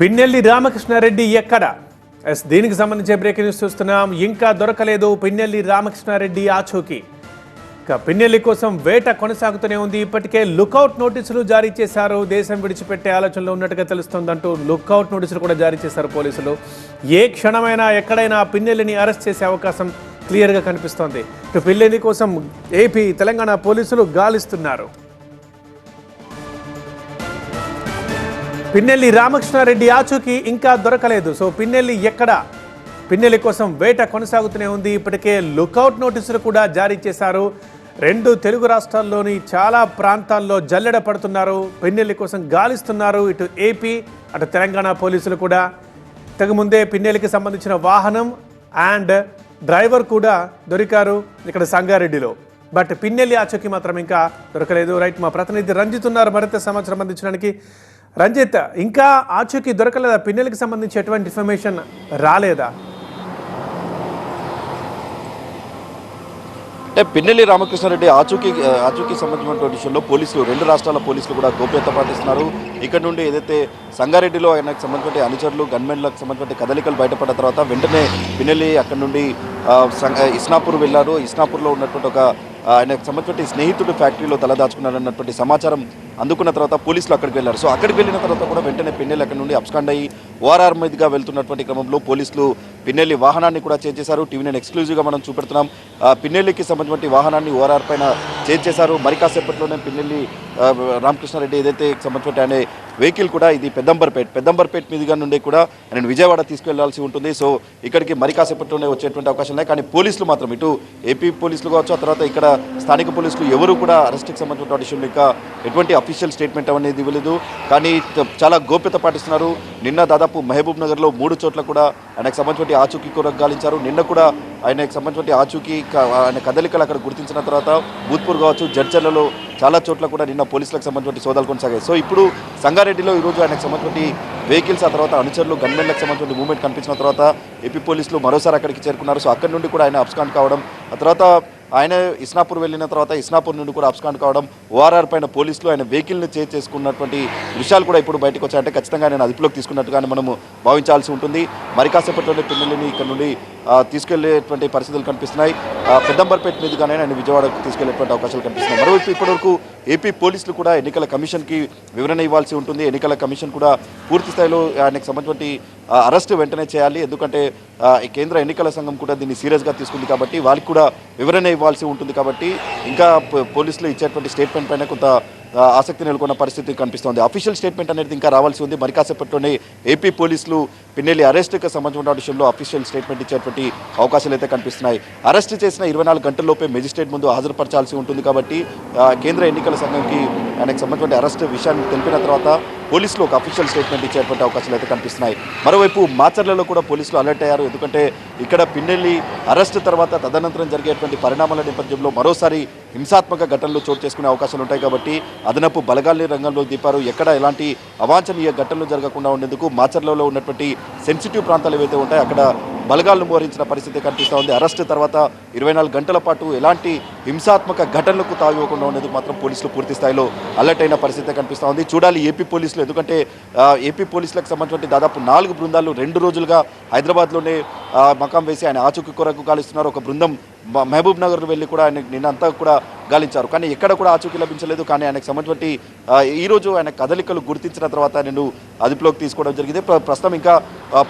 పిన్నెల్లి రామకృష్ణారెడ్డి ఎక్కడ? దీనికి సంబంధించి బ్రేకింగ్ న్యూస్ చూస్తున్నాం. ఇంకా దొరకలేదు పిన్నెల్లి రామకృష్ణారెడ్డి ఆచూకీ. పిన్నెల్లి కోసం వేట కొనసాగుతూనే ఉంది. ఇప్పటికే లుకౌట్ నోటీసులు జారీ చేశారు. దేశం విడిచిపెట్టే ఆలోచనలో ఉన్నట్టుగా తెలుస్తోందంటూ లుకౌట్ నోటీసులు కూడా జారీ చేశారు పోలీసులు. ఏ క్షణమైనా ఎక్కడైనా పిన్నెల్లిని అరెస్ట్ చేసే అవకాశం క్లియర్గా కనిపిస్తోంది. పిన్నెల్లి కోసం ఏపీ, తెలంగాణ పోలీసులు గాలిస్తున్నారు. పిన్నెల్లి రామకృష్ణారెడ్డి ఆచూకీ ఇంకా దొరకలేదు. సో పిన్నెల్లి ఎక్కడ? పిన్నెల్లి కోసం వేట కొనసాగుతూనే ఉంది. ఇప్పటికే లుకౌట్ నోటీసులు కూడా జారీ చేశారు. 2 తెలుగు రాష్ట్రాల్లోని చాలా ప్రాంతాల్లో జల్లెడ పడుతున్నారు. పిన్నెల్లి కోసం గాలిస్తున్నారు. ఇటు ఏపీ, అటు తెలంగాణ పోలీసులు కూడా. ముందే పిన్నెల్లికి సంబంధించిన వాహనం అండ్ డ్రైవర్ కూడా దొరికారు ఇక్కడ సంగారెడ్డిలో. బట్ పిన్నెల్లి ఆచూకీ మాత్రం ఇంకా దొరకలేదు. రైట్, మా ప్రతినిధి రంజిత్ ఉన్నారు మరింత సమాచారం అందించడానికి. రంజిత్, ఇంకా ఆచూకీ దొరకలేదా? పిన్నెల్లికి సంబంధించి ఎటువంటి ఇన్ఫర్మేషన్ రాలేదా? అంటే పిన్నెల్లి రామకృష్ణారెడ్డి ఆచూకీ సంబంధించిన విషయంలో పోలీసులు, 2 రాష్ట్రాల పోలీసులు కూడా గోప్యత పాటిస్తున్నారు. ఇక్కడ నుండి ఏదైతే సంగారెడ్డిలో ఆయనకు సంబంధించిన అనుచరులు, గన్మెన్లకు సంబంధించిన కదలికలు బయటపడిన తర్వాత వెంటనే పిన్నెల్లి అక్కడ నుండి ఇస్నాపూర్ వెళ్ళారు. ఇస్నాపూర్లో ఉన్నటువంటి ఒక ఆయనకు సంబంధించిన స్నేహితుడు ఫ్యాక్టరీలో తలదాచుకున్నారన్నటువంటి సమాచారం అందుకున్న తర్వాత పోలీసులు అక్కడికి వెళ్ళారు. సో అక్కడికి వెళ్ళిన తర్వాత కూడా వెంటనే పిన్నెల్లి అక్కడ నుండి అబ్స్కాండ్ అయ్యి ఓఆర్ఆర్ మీదుగా వెళ్తున్నటువంటి క్రమంలో పోలీసులు పిన్నెల్లి వాహనాన్ని కూడా చేజ్ చేశారు. టీవీ9 ఎక్స్క్లూజివ్గా మనం చూపెడుతున్నాం. పిన్నెల్లికి సంబంధించిన వాహనాన్ని ఓఆర్ఆర్ పైన చేజ్ చేశారు. మరి కాసేపట్లోనే పిన్నెల్లి రామకృష్ణారెడ్డి ఏదైతే సంబంధించిన ఆయన వెహికల్ కూడా ఇది పెద్దంబర్పేట్ మీదుగా నుండి కూడా ఆయన విజయవాడ తీసుకెళ్లాల్సి ఉంటుంది. సో ఇక్కడికి మరి కాసేపట్లోనే వచ్చేటువంటి అవకాశం ఉన్నాయి. కానీ పోలీసులు మాత్రం ఇటు ఏపీ పోలీసులు కావచ్చు, ఆ తర్వాత ఇక్కడ స్థానిక పోలీసులు ఎవరు కూడా అరెస్ట్కి సంబంధించిన విషయంలో ఇంకా ఎటువంటి అఫీషియల్ స్టేట్మెంట్ అనేది ఇవ్వలేదు. కానీ చాలా గోప్యత పాటిస్తున్నారు. నిన్న దాదాపు మహబూబ్ నగర్లో 3 చోట్ల కూడా ఆయనకు సంబంధించిన ఆచూకీ కూడా గాలించారు. నిన్న కూడా ఆయనకు సంబంధించిన ఆచూకీ ఆయన కదలికలు అక్కడ గుర్తించిన తర్వాత భూత్పూర్ కావచ్చు, జడ్చర్లలో చాలా చోట్ల కూడా నిన్న పోలీసులకు సంబంధించిన సోదాలు కొనసాగాయి. సో ఇప్పుడు సంగారెడ్డిలో ఈరోజు ఆయనకు సంబంధించిన వెహికల్స్, ఆ తర్వాత అనుచరులు, గన్మెన్లకు సంబంధించిన మూవ్మెంట్ కనిపించిన తర్వాత ఏపీ పోలీసులు మరోసారి అక్కడికి చేరుకున్నారు. సో అక్కడి నుండి కూడా ఆయన అబ్స్కాండ్ కావడం, ఆ తర్వాత ఆయన ఇస్నాపూర్ వెళ్ళిన తర్వాత ఇస్నాపూర్ నుండి కూడా అబ్స్కాండ్ కావడం, ఓఆర్ఆర్ పైన పోలీసులు ఆయన వెహికల్ని చేజ్ చేసుకున్నటువంటి దృశ్యాలు కూడా ఇప్పుడు బయటకు వచ్చాయంటే ఖచ్చితంగా ఆయన అదుపులోకి తీసుకున్నట్టుగానే మనము భావించాల్సి ఉంటుంది. మరి కాసేపట్లోనే పిన్నెల్లిని ఇక్కడ నుండి తీసుకెళ్లేటువంటి పరిస్థితులు కనిపిస్తున్నాయి. పెద్దంబర్పేట మీదుగానే ఆయన విజయవాడకు తీసుకెళ్లేటువంటి అవకాశాలు కనిపిస్తున్నాయి. మరోవైపు ఇప్పటివరకు ఏపీ పోలీసులు కూడా ఎన్నికల కమిషన్కి వివరణ ఇవ్వాల్సి ఉంటుంది. ఎన్నికల కమిషన్ కూడా పూర్తి స్థాయిలో ఆయనకు సంబంధించి అరెస్టు వెంటనే చేయాలి. ఎందుకంటే కేంద్ర ఎన్నికల సంఘం కూడా దీన్ని సీరియస్గా తీసుకుంది కాబట్టి వాళ్ళకి కూడా వివరణ ఇవ్వాల్సి ఉంటుంది. కాబట్టి ఇంకా పోలీసులు ఇచ్చేటువంటి స్టేట్మెంట్ పైన కొంత ఆసక్తి నెలకొన్న పరిస్థితి కనిపిస్తోంది. అఫీషియల్ స్టేట్మెంట్ అనేది ఇంకా రావాల్సి ఉంది. మరి కాసేపట్లోనే ఏపీ పోలీసులు పిన్నెల్లి అరెస్ట్కి సంబంధించిన విషయంలో అఫీషియల్ స్టేట్మెంట్ ఇచ్చేటువంటి అవకాశాలు అయితే కనిపిస్తున్నాయి. అరెస్ట్ చేసిన 24 గంటల్లోపే మెజిస్ట్రేట్ ముందు హాజరుపరచాల్సి ఉంటుంది. కాబట్టి కేంద్ర ఎన్నికల సంఘంకి ఆయనకు సంబంధించిన అరెస్ట్ విషయాన్ని తెలిపిన తర్వాత పోలీసులు ఒక అఫీషియల్ స్టేట్మెంట్ ఇచ్చేటువంటి అవకాశాలు అయితే కనిపిస్తున్నాయి. మరోవైపు మాచర్లలో కూడా పోలీసులు అలర్ట్ అయ్యారు. ఎందుకంటే ఇక్కడ పిన్నెల్లి అరెస్ట్ తర్వాత తదనంతరం జరిగేటువంటి పరిణామాల నేపథ్యంలో మరోసారి హింసాత్మక ఘటనలు చోటు చేసుకునే అవకాశాలు ఉంటాయి. కాబట్టి అదనపు బలగాల్ని రంగంలో దింపారు. ఎక్కడ ఎలాంటి అవాంఛనీయ ఘటనలు జరగకుండా ఉండేందుకు మాచర్లలో ఉన్నటువంటి సెన్సిటివ్ ప్రాంతాలు ఏవైతే ఉంటాయో అక్కడ బలగాలను మోహరించిన పరిస్థితి కనిపిస్తూ ఉంది. అరెస్ట్ తర్వాత 24 గంటల పాటు ఎలాంటి హింసాత్మక ఘటనలకు తావివ్వకుండా ఉండేందుకు మాత్రం పోలీసులు పూర్తి స్థాయిలో అలర్ట్ అయిన పరిస్థితి కనిపిస్తూ ఉంది. చూడాలి ఏపీ పోలీసులు, ఎందుకంటే ఏపీ పోలీసులకు సంబంధించిన దాదాపు 4 బృందాలు 2 రోజులుగా హైదరాబాద్లోనే మకాం వేసి ఆయన ఆచూకీ కొరకు గాలిస్తున్నారు. ఒక బృందం మహబూబ్ నగర్ వెళ్ళి కూడా ఆయన నిన్నంతా కూడా గాలించారు. కానీ ఎక్కడ కూడా ఆచూకీ లభించలేదు. కానీ ఆయనకు సంబంధించి ఈరోజు ఆయన కదలికలు గుర్తించిన తర్వాత నేను అదుపులోకి తీసుకోవడం జరిగింది. ప్రస్తుతం ఇంకా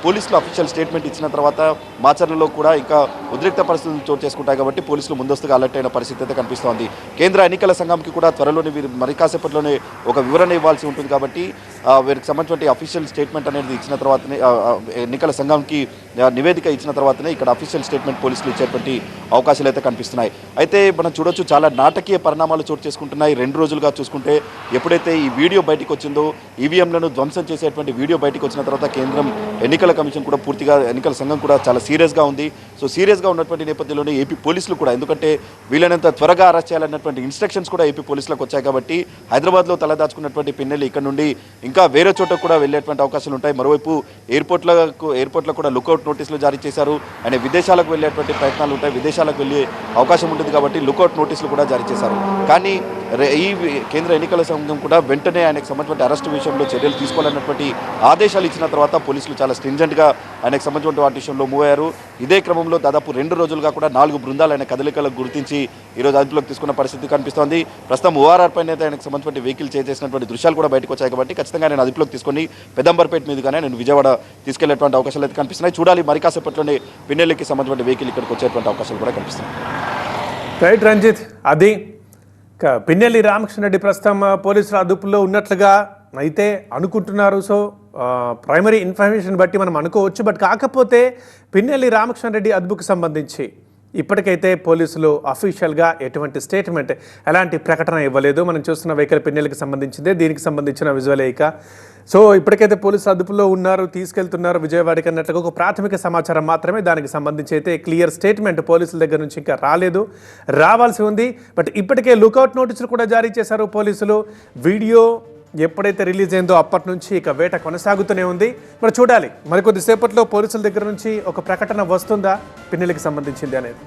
పోలీసులు అఫీషియల్ స్టేట్మెంట్ ఇచ్చిన తర్వాత మాచర్లలో కూడా ఇంకా ఉద్రిక్త పరిస్థితులు చోటు చేసుకుంటాయి. కాబట్టి పోలీసులు ముందస్తుగా అలర్ట్ అయిన పరిస్థితి అయితే కనిపిస్తోంది. కేంద్ర ఎన్నికల సంఘంకి కూడా త్వరలోనే మరి కాసేపట్లోనే ఒక వివరణ ఇవ్వాల్సి ఉంటుంది. కాబట్టి వీరికి సంబంధించిన అఫీషియల్ స్టేట్మెంట్ అనేది ఇచ్చిన తర్వాతనే, ఎన్నికల సంఘంకి నివేదిక ఇచ్చిన తర్వాతనే ఇక్కడ అఫీషియల్ స్టేట్మెంట్ పోలీసులు ఇచ్చేటువంటి అవకాశాలు అయితే కనిపిస్తున్నాయి. అయితే మనం చూడొచ్చు, చాలా నాటకీయ పరిణామాలు చోటు చేసుకుంటున్నాయి. 2 రోజులుగా చూసుకుంటే ఎప్పుడైతే ఈ వీడియో బయటకు వచ్చిందో, ఈవీఎంలను ధ్వంసం చేసేటువంటి వీడియో బయటకు వచ్చిన తర్వాత కేంద్రం ఎన్నికల కమిషన్ కూడా పూర్తిగా, ఎన్నికల సంఘం కూడా చాలా సీరియస్గా ఉంది. సో సీరియస్గా ఉన్నటువంటి నేపథ్యంలోనే ఏపీ పోలీసులు కూడా, ఎందుకంటే వీలైనంత త్వరగా అరెస్ట్ చేయాలన్నటువంటి ఇన్స్ట్రక్షన్స్ కూడా ఏపీ పోలీసులకు వచ్చాయి. కాబట్టి హైదరాబాద్లో తలదాచుకున్నటువంటి పిన్నెల్లి ఇక్కడ నుండి ఇంకా వేరే చోట కూడా వెళ్ళేటువంటి అవకాశాలు ఉంటాయి. మరోవైపు ఎయిర్పోర్ట్లో కూడా లుకౌట్ నోటీసులు జారీ చేశారు. ఆయన విదేశాలకు వెళ్ళేటువంటి ప్రయత్నాలు ఉంటాయి. విదేశాలకు రాష్ట్రాలకు వెళ్ళే అవకాశం ఉంటుంది కాబట్టి లుకౌట్ నోటీసులు కూడా జారీ చేశారు. కానీ ఈ కేంద్ర ఎన్నికల సంఘం కూడా వెంటనే ఆయనకు సంబంధించిన అరెస్టు విషయంలో చర్యలు తీసుకోవాలన్నటువంటి ఆదేశాలు ఇచ్చిన తర్వాత పోలీసులు చాలా స్ట్రింజెంట్గా ఆయనకు సంబంధించిన వాటి విషయంలో మూవ్ అయ్యారు. ఇదే క్రమంలో దాదాపు 2 రోజులుగా కూడా 4 బృందాలు ఆయన కదలికలకు గుర్తించి ఈరోజు అదుపులోకి తీసుకున్న పరిస్థితి కనిపిస్తోంది. ప్రస్తుతం ORR పైన అయితే ఆయనకు సంబంధించిన వెహికల్ చేసినటువంటి దృశ్యాలు కూడా బయటకు వచ్చాయి కాబట్టి ఖచ్చితంగా నేను అదుపులోకి తీసుకొని పెదంబర్పేట మీదుగానే నేను విజయవాడ తీసుకెళ్లేటువంటి అవకాశాలు అయితే కనిపిస్తున్నాయి. చూడాలి మరి కాసేపట్లోనే పిన్నెల్లికి సంబంధించిన వెహికల్ ఇక్కడికి వచ్చేటువంటి అవకాశాలు కూడా కనిపిస్తున్నాయి. రైట్ రంజిత్, అది పిన్నెల్లి రామకృష్ణారెడ్డి ప్రస్తుతం పోలీసుల అదుపులో ఉన్నట్లుగా అయితే అనుకుంటున్నారు. సో ప్రైమరీ ఇన్ఫర్మేషన్ బట్టి మనం అనుకోవచ్చు. బట్ కాకపోతే పిన్నెల్లి రామకృష్ణారెడ్డి అదుపుకు సంబంధించి ఇప్పటికైతే పోలీసులు అఫీషియల్గా ఎటువంటి స్టేట్మెంట్, ఎలాంటి ప్రకటన ఇవ్వలేదు. మనం చూస్తున్న వెహికల్ పిన్నెల్లికి సంబంధించిందే, దీనికి సంబంధించిన విజువలే ఇక. సో ఇప్పటికైతే పోలీసులు అదుపులో ఉన్నారు, తీసుకెళ్తున్నారు విజయవాడకి అన్నట్లుగా ఒక ప్రాథమిక సమాచారం మాత్రమే. దానికి సంబంధించి అయితే క్లియర్ స్టేట్మెంట్ పోలీసుల దగ్గర నుంచి ఇంకా రాలేదు, రావాల్సి ఉంది. బట్ ఇప్పటికే లుకౌట్ నోటీసులు కూడా జారీ చేశారు పోలీసులు. వీడియో ఎప్పుడైతే రిలీజ్ అయిందో అప్పటి నుంచి ఇక వేట కొనసాగుతూనే ఉంది. మరి చూడాలి మరికొద్దిసేపట్లో పోలీసుల దగ్గర నుంచి ఒక ప్రకటన వస్తుందా పిన్నెల్లికి సంబంధించింది అనేది.